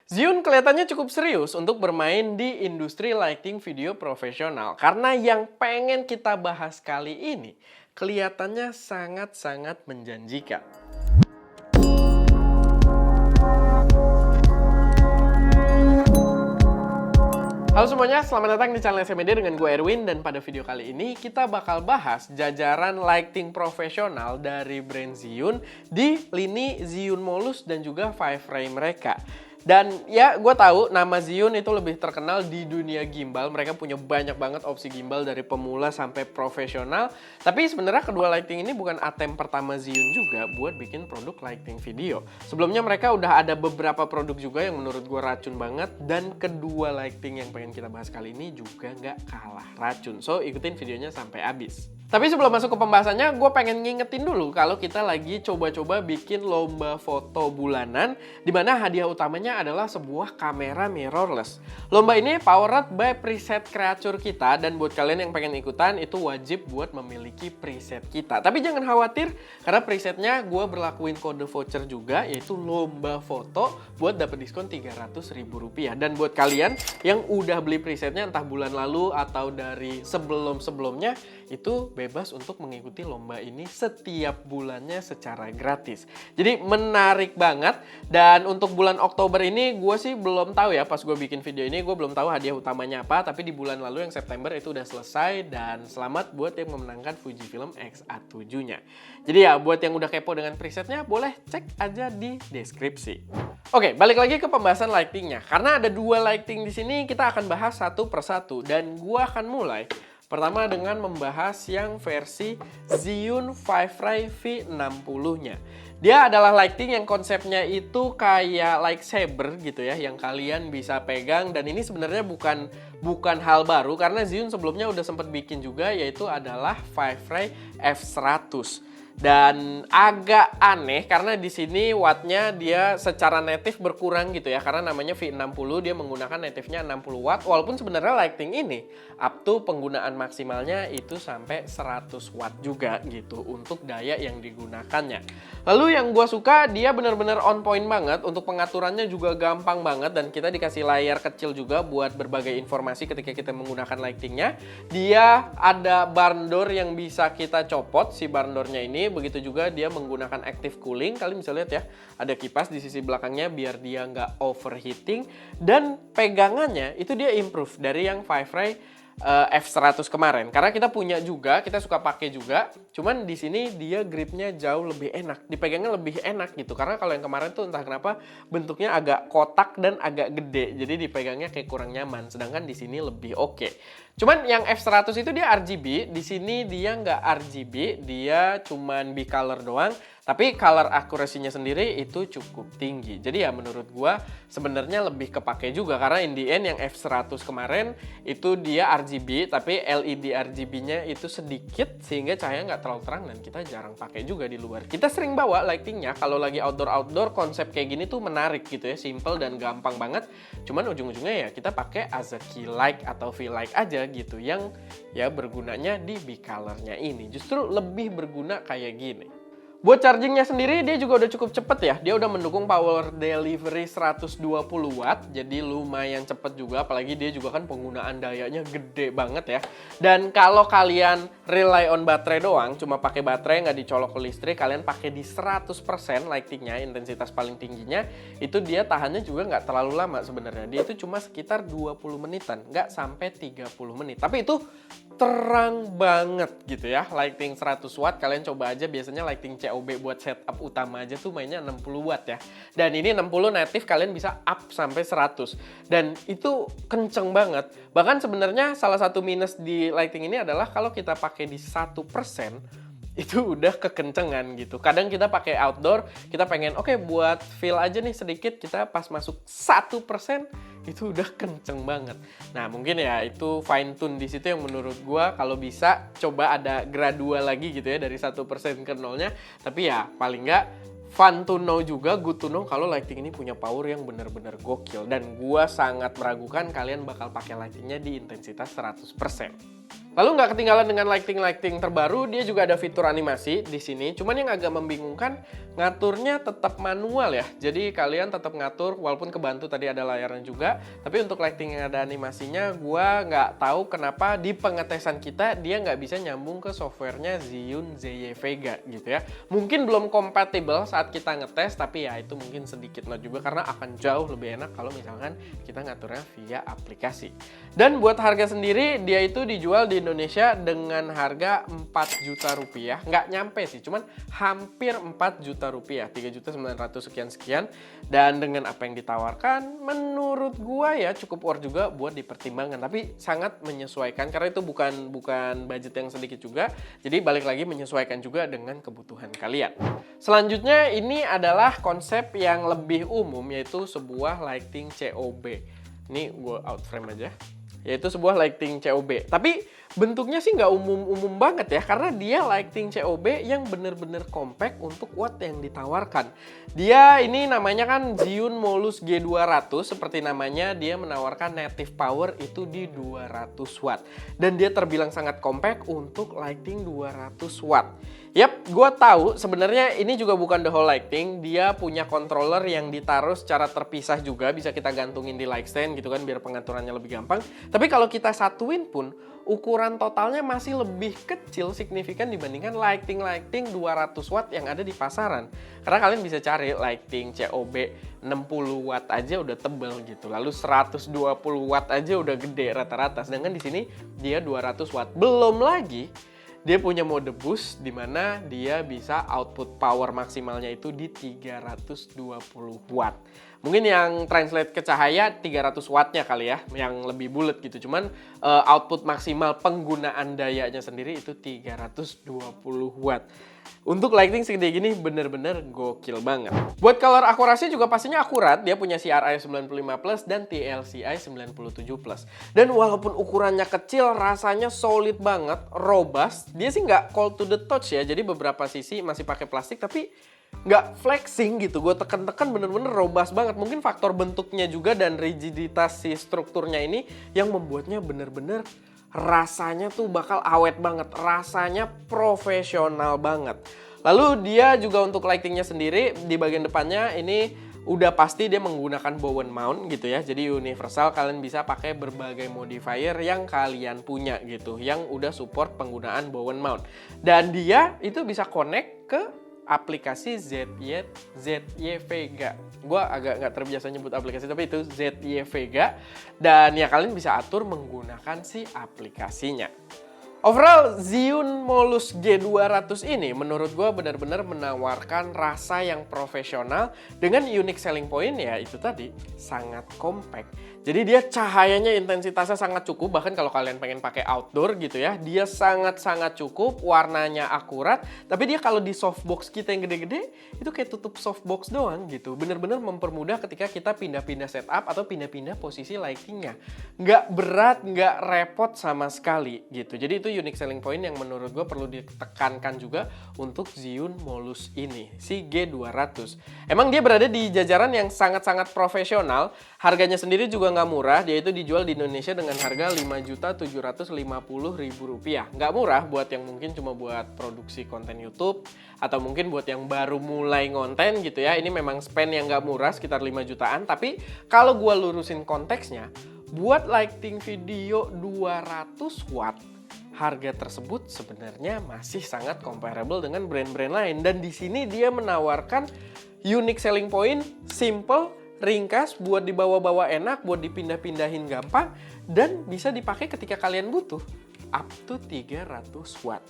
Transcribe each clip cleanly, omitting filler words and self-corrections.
Zhiyun kelihatannya cukup serius untuk bermain di industri lighting video profesional. Karena yang pengen kita bahas kali ini kelihatannya sangat-sangat menjanjikan. Halo semuanya, selamat datang di channel SMD dengan gue Erwin. Dan pada video kali ini kita bakal bahas jajaran lighting profesional dari brand Zhiyun di lini Zhiyun Molus dan juga Five Ray mereka. Dan ya gue tahu nama Zhiyun itu lebih terkenal di dunia gimbal. Mereka punya banyak banget opsi gimbal dari pemula sampai profesional. Tapi sebenarnya kedua lighting ini bukan attempt pertama Zhiyun juga buat bikin produk lighting video. Sebelumnya mereka udah ada beberapa produk juga yang menurut gue racun banget. Dan kedua lighting yang pengen kita bahas kali ini juga nggak kalah racun. So ikutin videonya sampai habis. Tapi sebelum masuk ke pembahasannya, gue pengen ngingetin dulu kalau kita lagi coba-coba bikin lomba foto bulanan, di mana hadiah utamanya adalah sebuah kamera mirrorless. Lomba ini powered by preset kreatur kita, dan buat kalian yang pengen ikutan, itu wajib buat memiliki preset kita. Tapi jangan khawatir, karena presetnya gue berlakuin kode voucher juga, yaitu lomba foto, buat dapat diskon Rp300.000. Dan buat kalian yang udah beli presetnya entah bulan lalu atau dari sebelum-sebelumnya, itu bebas untuk mengikuti lomba ini setiap bulannya secara gratis. Jadi menarik banget. Dan untuk bulan Oktober ini gue sih belum tahu ya, pas gue bikin video ini gue belum tahu hadiah utamanya apa. Tapi di bulan lalu yang September itu udah selesai. Dan selamat buat yang memenangkan Fujifilm X-A7-nya. Jadi ya buat yang udah kepo dengan presetnya, boleh cek aja di deskripsi. Oke, balik lagi ke pembahasan lightingnya. Karena ada dua lighting di sini, kita akan bahas satu persatu. Dan gue akan mulai pertama dengan membahas yang versi Zhiyun Five Ray V60-nya. Dia adalah lighting yang konsepnya itu kayak lightsaber gitu ya, yang kalian bisa pegang. Dan ini sebenarnya bukan hal baru, karena Zhiyun sebelumnya udah sempat bikin juga, yaitu adalah Five Ray F100. Dan agak aneh karena di sini wattnya dia secara native berkurang gitu ya, karena namanya V60, dia menggunakan native-nya 60 watt, walaupun sebenarnya lighting ini up to penggunaan maksimalnya itu sampai 100 watt juga gitu untuk daya yang digunakannya. Lalu yang gue suka, dia benar-benar on point banget, untuk pengaturannya juga gampang banget, dan kita dikasih layar kecil juga buat berbagai informasi ketika kita menggunakan lightingnya. Dia ada barn door yang bisa kita copot, si barn door-nya ini. Begitu juga dia menggunakan active cooling. Kalian bisa lihat ya, ada kipas di sisi belakangnya biar dia nggak overheating. Dan pegangannya itu dia improve dari yang Five Ray F100 kemarin. Karena kita punya juga, kita suka pakai juga. Cuman di sini dia gripnya jauh lebih enak, dipegangnya lebih enak gitu. Karena kalau yang kemarin tuh entah kenapa bentuknya agak kotak dan agak gede, jadi dipegangnya kayak kurang nyaman. Sedangkan di sini lebih oke. Cuman yang F100 itu dia RGB, di sini dia nggak RGB, dia cuman bicolor doang. Tapi color accuracy-nya sendiri itu cukup tinggi. Jadi ya menurut gua sebenarnya lebih kepake juga, karena in the end yang F100 kemarin itu dia RGB, tapi LED RGB-nya itu sedikit sehingga cahaya nggak terlalu terang, dan kita jarang pakai juga di luar. Kita sering bawa lightingnya kalau lagi outdoor konsep kayak gini tuh menarik gitu ya, simple dan gampang banget. Cuman ujung-ujungnya ya kita pakai as a key light atau V-light aja gitu, yang ya bergunanya di bicolor-nya ini. Justru lebih berguna kayak gini. Buat chargingnya sendiri dia juga udah cukup cepet ya. Dia udah mendukung power delivery 120 watt. Jadi lumayan cepet juga. Apalagi dia juga kan penggunaan dayanya gede banget ya. Dan kalau kalian rely on baterai doang, cuma pakai baterai nggak dicolok ke listrik, kalian pakai di 100% lightingnya, intensitas paling tingginya, itu dia tahannya juga nggak terlalu lama sebenarnya. Dia itu cuma sekitar 20 menitan, nggak sampai 30 menit. Tapi itu terang banget gitu ya. Lighting 100 watt, kalian coba aja, biasanya lighting COB buat setup utama aja tuh mainnya 60 watt ya. Dan ini 60 native, kalian bisa up sampai 100. Dan itu kenceng banget. Bahkan sebenarnya salah satu minus di lighting ini adalah kalau kita pakai di 1%, itu udah kekencengan gitu. Kadang kita pakai outdoor, kita pengen oke, buat feel aja nih sedikit, kita pas masuk 1% itu udah kenceng banget. Nah mungkin ya itu fine tune di situ yang menurut gua kalau bisa coba ada gradual lagi gitu ya, dari 1% ke 0-nya. Tapi ya paling nggak fun to know juga, good to know kalau lighting ini punya power yang bener-bener gokil. Dan gua sangat meragukan kalian bakal pakai lightingnya di intensitas 100%. Lalu nggak ketinggalan dengan lighting terbaru, dia juga ada fitur animasi di sini. Cuman yang agak membingungkan, ngaturnya tetap manual ya. Jadi kalian tetap ngatur, walaupun kebantu tadi ada layarnya juga. Tapi untuk lighting yang ada animasinya, gua nggak tahu kenapa di pengetesan kita dia nggak bisa nyambung ke softwarenya Zhiyun ZY Vega gitu ya. Mungkin belum kompatibel saat kita ngetes, tapi ya itu mungkin sedikit not juga karena akan jauh lebih enak kalau misalkan kita ngaturnya via aplikasi. Dan buat harga sendiri, dia itu dijual di Indonesia dengan harga 4 juta rupiah. Nggak nyampe sih, cuman hampir 4 juta rupiah. 3.900.000 sekian-sekian. Dan dengan apa yang ditawarkan, menurut gua ya cukup worth juga buat dipertimbangkan. Tapi sangat menyesuaikan, karena itu bukan budget yang sedikit juga. Jadi balik lagi menyesuaikan juga dengan kebutuhan kalian. Selanjutnya ini adalah konsep yang lebih umum, yaitu sebuah lighting COB. Ini gua out frame aja. Yaitu sebuah lighting COB. Tapi bentuknya sih nggak umum-umum banget ya, karena dia lighting COB yang bener-bener compact untuk watt yang ditawarkan. Dia ini namanya kan Zhiyun Molus G200, seperti namanya dia menawarkan native power itu di 200 watt. Dan dia terbilang sangat compact untuk lighting 200 watt. Yap, gue tahu sebenarnya ini juga bukan the whole lighting. Dia punya controller yang ditaruh secara terpisah juga, bisa kita gantungin di light stand gitu kan biar pengaturannya lebih gampang. Tapi kalau kita satuin pun ukuran totalnya masih lebih kecil signifikan dibandingkan lighting 200 watt yang ada di pasaran. Karena kalian bisa cari lighting COB 60 watt aja udah tebel gitu. Lalu 120 watt aja udah gede rata-rata. Sedangkan di sini dia 200 watt. Belum lagi dia punya mode boost di mana dia bisa output power maksimalnya itu di 320 watt. Mungkin yang translate ke cahaya 300 wattnya kali ya, yang lebih bulat gitu. Cuman output maksimal penggunaan dayanya sendiri itu 320 watt. Untuk lighting segede gini bener-bener gokil banget. Buat color akurasi juga pastinya akurat. Dia punya CRI 95+ dan TLCI 97+. Dan walaupun ukurannya kecil, rasanya solid banget, robust. Dia sih nggak cold to the touch ya. Jadi beberapa sisi masih pakai plastik tapi nggak flexing gitu. Gue tekan-tekan bener-bener robust banget. Mungkin faktor bentuknya juga dan rigiditas si strukturnya ini yang membuatnya bener-bener rasanya tuh bakal awet banget, rasanya profesional banget. Lalu dia juga untuk lightingnya sendiri di bagian depannya ini udah pasti dia menggunakan Bowen mount gitu ya. Jadi universal, kalian bisa pakai berbagai modifier yang kalian punya gitu, yang udah support penggunaan Bowen mount. Dan dia itu bisa connect ke aplikasi ZY Vega. Gue agak nggak terbiasa nyebut aplikasi, tapi itu ZY Vega. Dan ya kalian bisa atur menggunakan si aplikasinya. Overall, Zhiyun Molus G200 ini menurut gue benar-benar menawarkan rasa yang profesional dengan unique selling point ya itu tadi, sangat compact. Jadi dia cahayanya intensitasnya sangat cukup, bahkan kalau kalian pengen pakai outdoor gitu ya, dia sangat-sangat cukup, warnanya akurat, tapi dia kalau di softbox kita yang gede-gede, itu kayak tutup softbox doang gitu. Bener-bener mempermudah ketika kita pindah-pindah setup atau pindah-pindah posisi lightingnya. Nggak berat, nggak repot sama sekali gitu. Jadi itu unique selling point yang menurut gue perlu ditekankan juga untuk Zhiyun Molus ini, si G200. Emang dia berada di jajaran yang sangat-sangat profesional, harganya sendiri juga nggak murah, dia itu dijual di Indonesia dengan harga Rp5.750.000. Nggak murah buat yang mungkin cuma buat produksi konten YouTube, atau mungkin buat yang baru mulai ngonten gitu ya, ini memang spend yang nggak murah, sekitar 5 jutaan, tapi kalau gue lurusin konteksnya, buat lighting video 200 watt, harga tersebut sebenarnya masih sangat comparable dengan brand-brand lain. Dan di sini dia menawarkan unique selling point, simple, ringkas, buat dibawa-bawa enak, buat dipindah-pindahin gampang, dan bisa dipakai ketika kalian butuh, up to 300 watt.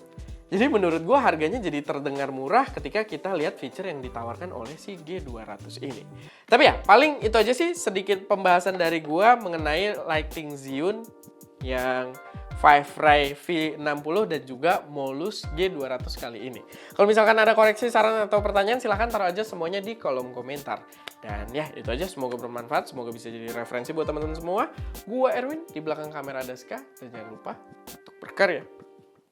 Jadi menurut gue harganya jadi terdengar murah ketika kita lihat feature yang ditawarkan oleh si G200 ini. Tapi ya, paling itu aja sih sedikit pembahasan dari gue mengenai lighting Zhiyun yang Fivray V60 dan juga Molus G200 kali ini. Kalau misalkan ada koreksi, saran, atau pertanyaan, silahkan taruh aja semuanya di kolom komentar. Dan ya, itu aja. Semoga bermanfaat, semoga bisa jadi referensi buat teman-teman semua. Gua Erwin, di belakang kamera ada Ska, dan jangan lupa untuk berkarya.